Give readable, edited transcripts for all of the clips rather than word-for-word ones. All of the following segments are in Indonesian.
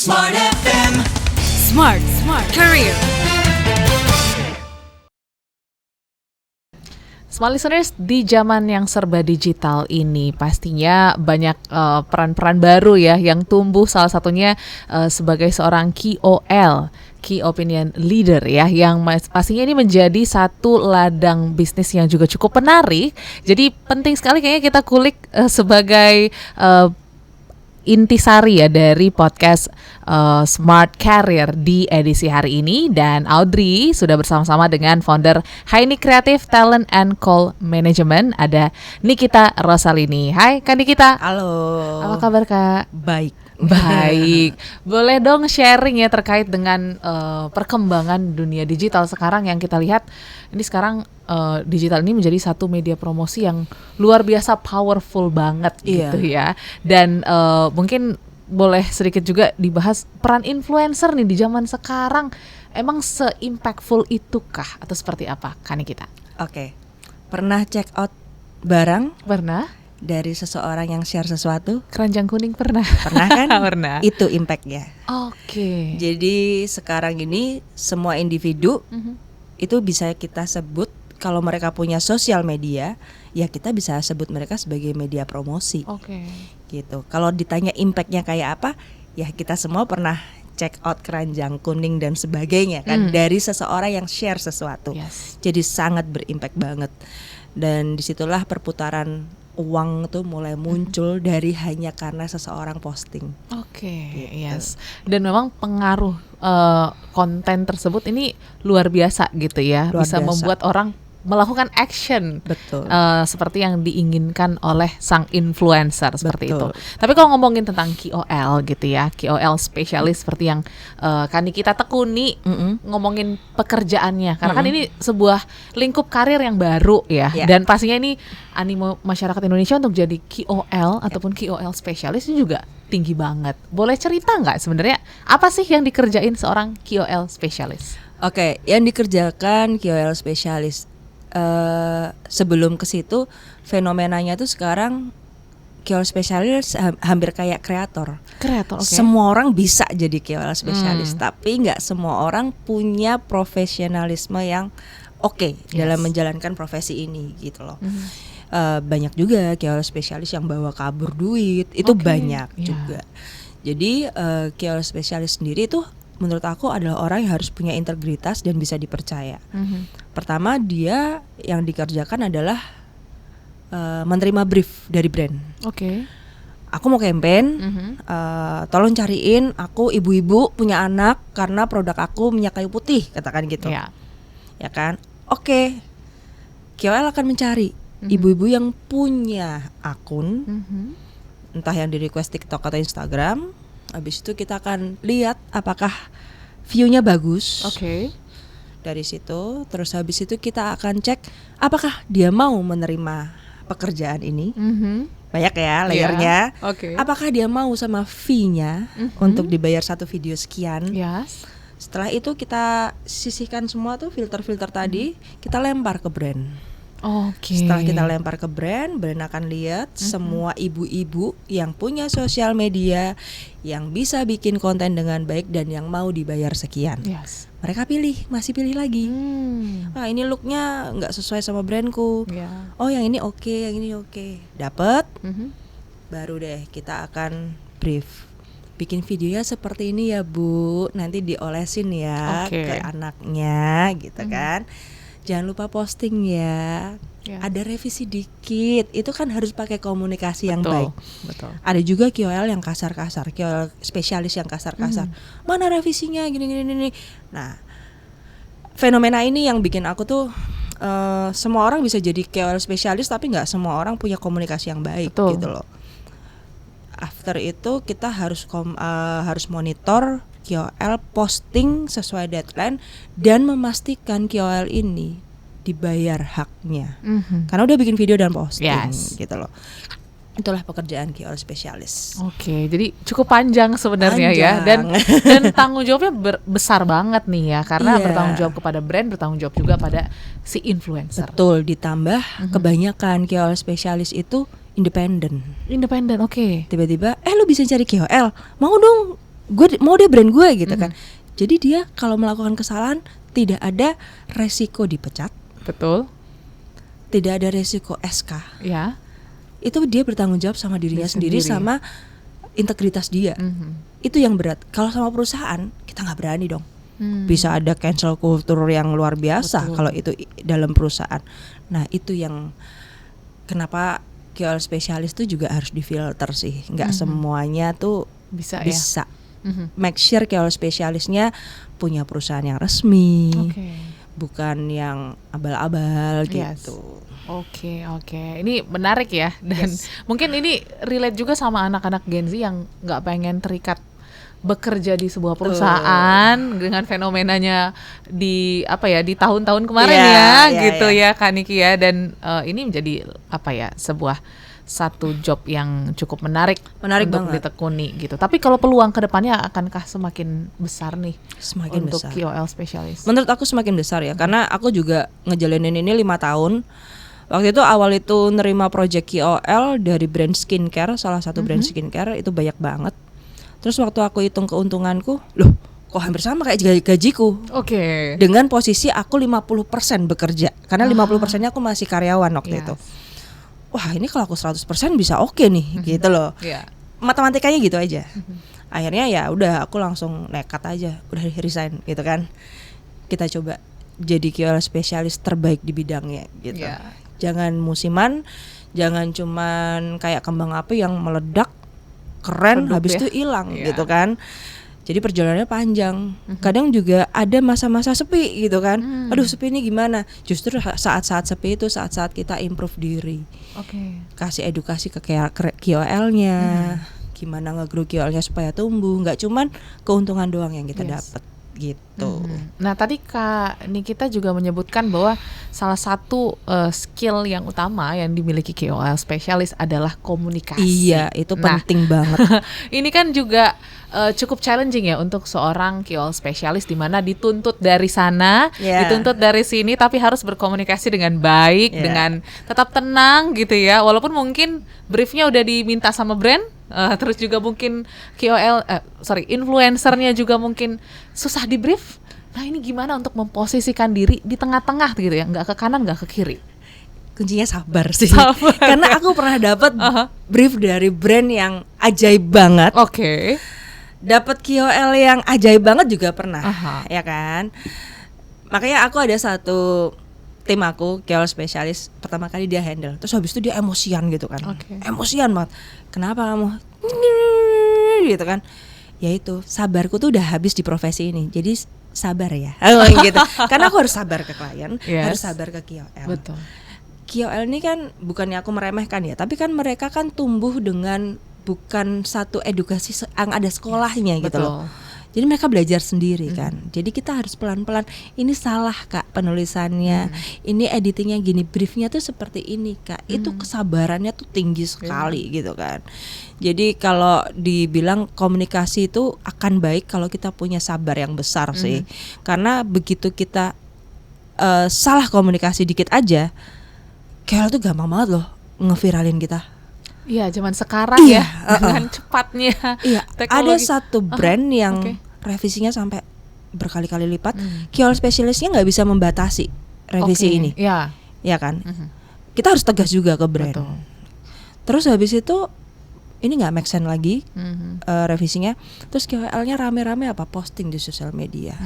Smart FM. Smart Career. Smart listeners, di zaman yang serba digital ini pastinya banyak peran-peran baru ya yang tumbuh, salah satunya sebagai seorang KOL, Key Opinion Leader ya, yang pastinya ini menjadi satu ladang bisnis yang juga cukup menarik. Jadi penting sekali kayaknya kita kulik sebagai intisari ya dari podcast Smart Career di edisi hari ini. Dan Audrey sudah bersama-sama dengan founder Haini Creative Talent and Call Management, ada Nikita Rosalini. Hai Kak Nikita. Halo. Apa kabar Kak? Baik. Boleh dong sharing ya terkait dengan perkembangan dunia digital sekarang yang kita lihat ini sekarang. Digital ini menjadi satu media promosi yang luar biasa powerful banget gitu ya. Dan mungkin boleh sedikit juga dibahas peran influencer nih di zaman sekarang. Emang se-impactful itukah atau seperti apa Kak Nikita? Oke. Pernah check out barang Pernah? dari seseorang yang share sesuatu? Keranjang kuning pernah? Pernah kan? Pernah. Itu impactnya. Oke. Jadi sekarang ini semua individu itu bisa kita sebut, kalau mereka punya sosial media, ya kita bisa sebut mereka sebagai media promosi. Oke. Gitu. Kalau ditanya impactnya kayak apa, ya kita semua pernah check out keranjang kuning dan sebagainya kan, dari seseorang yang share sesuatu. Yes. Jadi sangat berimpact banget. Dan disitulah perputaran uang tuh mulai muncul dari hanya karena seseorang posting. Oke, Gitu. yes. Dan memang pengaruh konten tersebut ini luar biasa gitu ya, Luar bisa biasa. membuat orang melakukan action. Betul. Seperti yang diinginkan oleh sang influencer seperti Betul. itu. Tapi kalau ngomongin tentang KOL gitu ya, KOL spesialis seperti yang kan kita tekuni ngomongin pekerjaannya, karena kan ini sebuah lingkup karir yang baru ya. Ya. Dan pastinya ini animo masyarakat Indonesia untuk jadi KOL ataupun KOL spesialis ini juga tinggi banget. Boleh cerita nggak sebenarnya apa sih yang dikerjain seorang KOL spesialis? Oke, yang dikerjakan KOL spesialis. Sebelum ke situ, fenomenanya tuh sekarang KOL spesialis hampir kayak kreator. Kreator, oke. Semua orang bisa jadi KOL spesialis, tapi nggak semua orang punya profesionalisme yang oke dalam menjalankan profesi ini gitu loh. Banyak juga KOL spesialis yang bawa kabur duit, itu banyak juga. Jadi KOL spesialis sendiri itu menurut aku adalah orang yang harus punya integritas dan bisa dipercaya. Pertama, dia yang dikerjakan adalah menerima brief dari brand. Oke. Aku mau campaign, tolong cariin aku ibu-ibu punya anak karena produk aku minyak kayu putih, katakan gitu. Ya. Ya kan? Oke. KOL akan mencari ibu-ibu yang punya akun, entah yang di request TikTok atau Instagram. Habis itu kita akan lihat apakah view-nya bagus. Oke. Dari situ, terus habis itu kita akan cek apakah dia mau menerima pekerjaan ini. Banyak ya layernya. Oke. Apakah dia mau sama fee-nya untuk dibayar satu video sekian. Yes. Setelah itu kita sisihkan semua tuh filter-filter tadi, kita lempar ke brand. Oke. Setelah kita lempar ke brand akan lihat semua ibu-ibu yang punya sosial media, yang bisa bikin konten dengan baik dan yang mau dibayar sekian. Yes. Mereka masih pilih lagi. Nah, ini looknya nggak sesuai sama brandku. Ya. Oh, yang ini oke, yang ini oke. Dapat, baru deh kita akan brief. Bikin videonya seperti ini ya Bu, nanti diolesin ya ke anaknya gitu kan. Jangan lupa posting ya. Ada revisi dikit. Itu kan harus pakai komunikasi yang baik. Betul. Ada juga KOL yang kasar-kasar, KOL spesialis yang kasar-kasar. Mana revisinya gini. Nah, fenomena ini yang bikin aku tuh semua orang bisa jadi KOL spesialis, tapi nggak semua orang punya komunikasi yang baik. Betul. Gitu loh. After itu kita harus monitor KOL posting sesuai deadline dan memastikan KOL ini dibayar haknya. Karena udah bikin video dan posting gitu loh. Itulah pekerjaan KOL spesialis. Oke, jadi cukup panjang sebenarnya ya, dan tanggung jawabnya besar banget nih ya, karena bertanggung jawab kepada brand, bertanggung jawab juga pada si influencer. Betul, ditambah kebanyakan KOL spesialis itu independen. Independen, oke. Tiba-tiba, lu bisa cari KOL, mau dong mau dia brand gue gitu kan. Jadi dia kalau melakukan kesalahan tidak ada resiko dipecat, Betul. tidak ada resiko SK. Ya. Itu dia bertanggung jawab sama dirinya sendiri sama integritas dia. Itu yang berat. Kalau sama perusahaan kita nggak berani dong. Bisa ada cancel culture yang luar biasa kalau itu dalam perusahaan. Nah itu yang kenapa KOL spesialis itu juga harus difilter sih. Nggak semuanya tuh bisa. Make sure KOL spesialisnya punya perusahaan yang resmi, bukan yang abal-abal gitu. Oke. Ini menarik ya, dan mungkin ini relate juga sama anak-anak Gen Z yang nggak pengen terikat bekerja di sebuah perusahaan dengan fenomenanya di di tahun-tahun kemarin gitu ya Kak Niki ya, dan ini menjadi sebuah satu job yang cukup menarik untuk banget ditekuni gitu. Tapi kalau peluang kedepannya akankah semakin besar nih untuk KOL spesialis? Menurut aku semakin besar ya, karena aku juga ngejalanin ini 5 tahun. Waktu itu awal itu nerima project KOL dari brand skincare, salah satu brand skincare itu banyak banget. Terus waktu aku hitung keuntunganku, loh kok hampir sama kayak gajiku. Dengan posisi aku 50% bekerja, karena 50%-nya aku masih karyawan waktu itu. Wah ini kalau aku 100% bisa oke nih gitu loh. Matematikanya gitu aja. Akhirnya ya udah aku langsung nekat aja, udah resign gitu kan. Kita coba jadi KOL spesialis terbaik di bidangnya gitu. Jangan musiman, jangan cuman kayak kembang api yang meledak keren habis itu hilang gitu kan. Jadi perjalanannya panjang. Kadang juga ada masa-masa sepi gitu kan. Aduh sepi ini gimana? Justru saat-saat sepi itu saat-saat kita improve diri. Kasih edukasi ke KOL-nya. Gimana nge-grow KOL-nya supaya tumbuh. Gak cuman keuntungan doang yang kita dapat gitu. Nah tadi Kak Nikita juga menyebutkan bahwa salah satu skill yang utama yang dimiliki KOL spesialis adalah komunikasi. Iya itu penting banget. Ini kan juga cukup challenging ya untuk seorang KOL spesialis, di mana dituntut dari sana, dituntut dari sini, tapi harus berkomunikasi dengan baik, dengan tetap tenang gitu ya. Walaupun mungkin briefnya udah diminta sama brand, terus juga mungkin influencernya juga mungkin susah di brief. Nah ini gimana untuk memposisikan diri di tengah-tengah gitu ya, nggak ke kanan nggak ke kiri? Kuncinya sabar sih. Karena aku pernah dapat brief dari brand yang ajaib banget. Dapat KOL yang ajaib banget juga pernah, ya kan. Makanya aku ada satu tim aku KOL spesialis, pertama kali dia handle, terus habis itu dia emosian gitu kan. Emosian banget. Kenapa kamu? Gitu kan. Ya itu, sabarku tuh udah habis di profesi ini. Jadi sabar ya. Gitu. Karena aku harus sabar ke klien, harus sabar ke KOL. Betul. KOL ini kan bukannya aku meremehkan ya, tapi kan mereka kan tumbuh dengan bukan satu edukasi yang ada sekolahnya gitu loh. Jadi mereka belajar sendiri kan. Jadi kita harus pelan-pelan. Ini salah Kak penulisannya. Ini editingnya gini, briefnya tuh seperti ini Kak. Itu kesabarannya tuh tinggi sekali gitu kan. Jadi kalau dibilang komunikasi itu akan baik kalau kita punya sabar yang besar sih. Karena begitu kita salah komunikasi dikit aja, KOL tuh gampang banget loh ngeviralin kita. Iya, zaman sekarang ya dengan cepatnya. Ada satu brand yang revisinya sampai berkali-kali lipat. KOL spesialisnya nggak bisa membatasi revisi ini. Iya kan? Kita harus tegas juga ke brand. Terus habis itu ini nggak make sense lagi revisinya. Terus KOL-nya rame-rame posting di sosial media.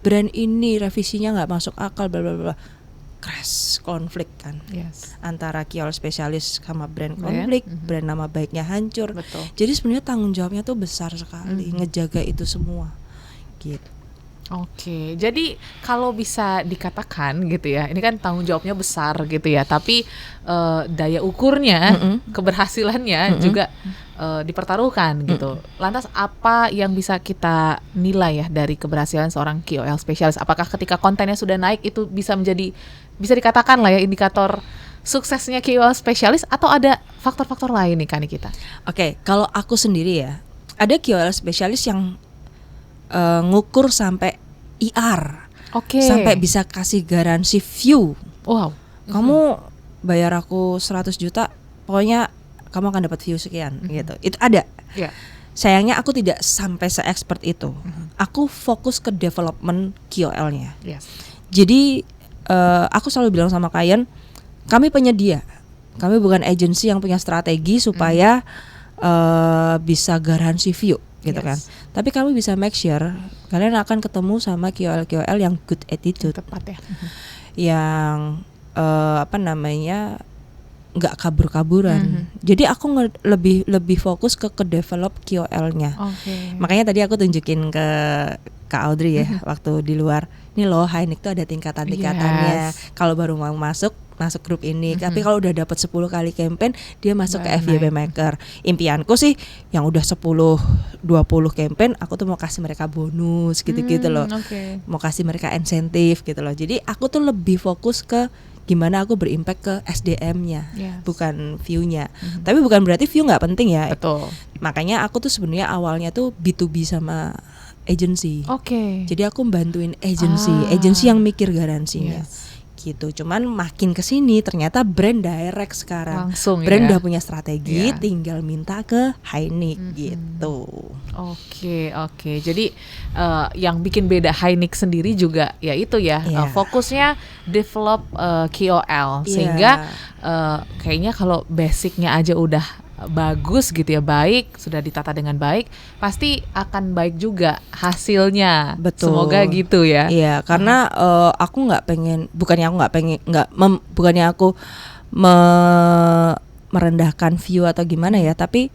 Brand ini revisinya nggak masuk akal, bla bla bla. Crash, konflik kan antara KOL spesialis sama brand konflik, brand nama baiknya hancur. Jadi sebenarnya tanggung jawabnya tuh besar sekali ngejaga itu semua gitu. Jadi kalau bisa dikatakan gitu ya, ini kan tanggung jawabnya besar gitu ya, tapi daya ukurnya, keberhasilannya juga dipertaruhkan gitu. Lantas apa yang bisa kita nilai ya dari keberhasilan seorang KOL spesialis? Apakah ketika kontennya sudah naik itu bisa dikatakan lah ya indikator suksesnya KOL spesialis, atau ada faktor-faktor lain nih Kak Nikita? Kalau aku sendiri ya, ada KOL spesialis yang ngukur sampai IR, sampai bisa kasih garansi view. Kamu bayar aku 100 juta, pokoknya kamu akan dapat view sekian gitu. Itu ada. sayangnya aku tidak sampai se-expert itu. Aku fokus ke development KOL-nya. Yes. Jadi aku selalu bilang sama klien, kami penyedia, kami bukan agensi yang punya strategi supaya bisa garansi view gitu kan. Tapi kami bisa make sure kalian akan ketemu sama KOL yang good attitude, Tepat ya. yang nggak kabur-kaburan. Jadi aku lebih fokus ke develop KOL-nya. Makanya tadi aku tunjukin ke Kak Audrey ya waktu di luar. Ini loh, Hainik tuh ada tingkatan-tingkatannya. Kalau baru mau masuk grup ini. Tapi kalau udah dapat 10 kali campaign, dia masuk ke FYP Maker. Impianku sih yang udah 10-20 campaign, aku tuh mau kasih mereka bonus gitu-gitu loh. Mau kasih mereka insentif gitu loh. Jadi aku tuh lebih fokus ke gimana aku berimpact ke SDM-nya, bukan view-nya. Tapi bukan berarti view nggak penting ya. Betul. Makanya aku tuh sebenarnya awalnya tuh B2B sama agency. Jadi aku bantuin agency yang mikir garansinya. Gitu. Cuman makin kesini ternyata brand direct sekarang. Langsung brand ya. udah punya strategi, tinggal minta ke Hainik gitu. Oke. Jadi yang bikin beda Hainik sendiri juga ya itu ya, fokusnya develop KOL sehingga kayaknya kalau basicnya aja udah bagus gitu ya, baik, sudah ditata dengan baik, pasti akan baik juga hasilnya. Betul. Semoga gitu ya. Iya, karena aku nggak pengen, bukannya aku merendahkan view atau gimana ya, tapi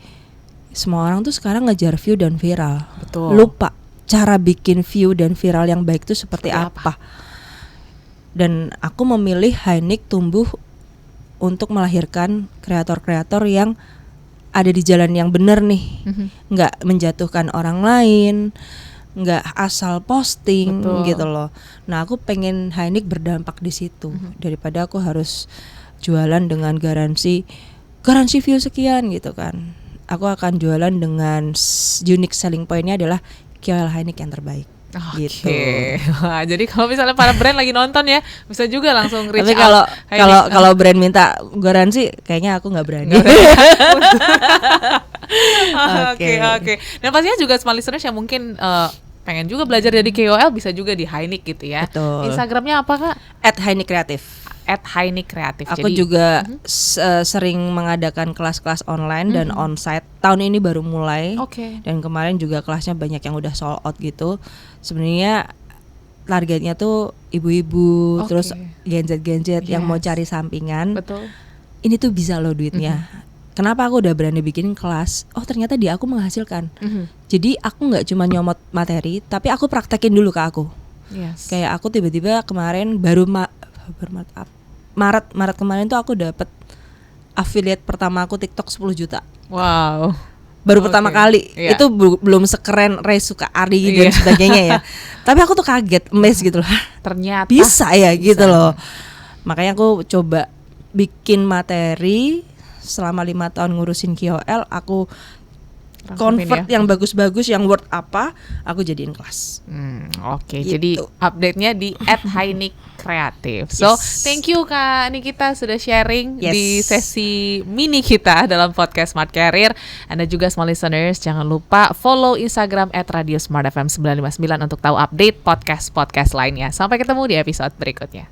semua orang tuh sekarang ngejar view dan viral. Betul. Lupa cara bikin view dan viral yang baik itu seperti apa. Dan aku memilih Hainik tumbuh untuk melahirkan kreator-kreator yang ada di jalan yang benar nih, nggak menjatuhkan orang lain, nggak asal posting. Betul. Gitu loh. Nah aku pengen Hainik berdampak di situ daripada aku harus jualan dengan garansi view sekian gitu kan. Aku akan jualan dengan unique selling point-nya adalah KOL Hainik yang terbaik. Gitu. Wah, jadi kalau misalnya para brand lagi nonton ya, bisa juga langsung reach Tapi out. kalau brand minta garansi, kayaknya aku nggak berani. Oke. Dan pastinya juga smart listeners yang mungkin pengen juga belajar dari KOL bisa juga di Hainik gitu ya. Betul. Instagramnya apa Kak? @hainik-kreatif. @hainik-kreatif. Aku juga sering mengadakan kelas-kelas online dan onsite. Tahun ini baru mulai. Dan kemarin juga kelasnya banyak yang udah sold out gitu. Sebenarnya targetnya tuh ibu-ibu, terus gen-z yang mau cari sampingan. Betul. Ini tuh bisa loh duitnya. Kenapa aku udah berani bikin kelas? Oh ternyata di aku menghasilkan. Jadi aku nggak cuma nyomot materi, tapi aku praktekin dulu ke aku. Kayak aku tiba-tiba kemarin Maret kemarin tuh aku dapet affiliate pertama aku TikTok 10 juta. Wow. Baru pertama kali. Itu belum sekeren Ray suka Ari dan sebagainya ya. Tapi aku tuh kaget, amazed gitu loh. Ternyata bisa ya gitu loh. Makanya aku coba bikin materi selama 5 tahun ngurusin KOL, aku convert yang bagus-bagus, yang worth apa, aku jadiin kelas. Gitu. Jadi update-nya di @hainik-kreatif. So, thank you Kak Nikita sudah sharing di sesi mini kita dalam podcast Smart Career. Anda juga small listeners, jangan lupa follow Instagram @radiosmartfm959 untuk tahu update podcast lainnya. Sampai ketemu di episode berikutnya.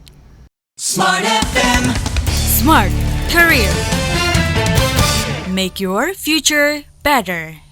Smart FM, Smart Career. Make your future better.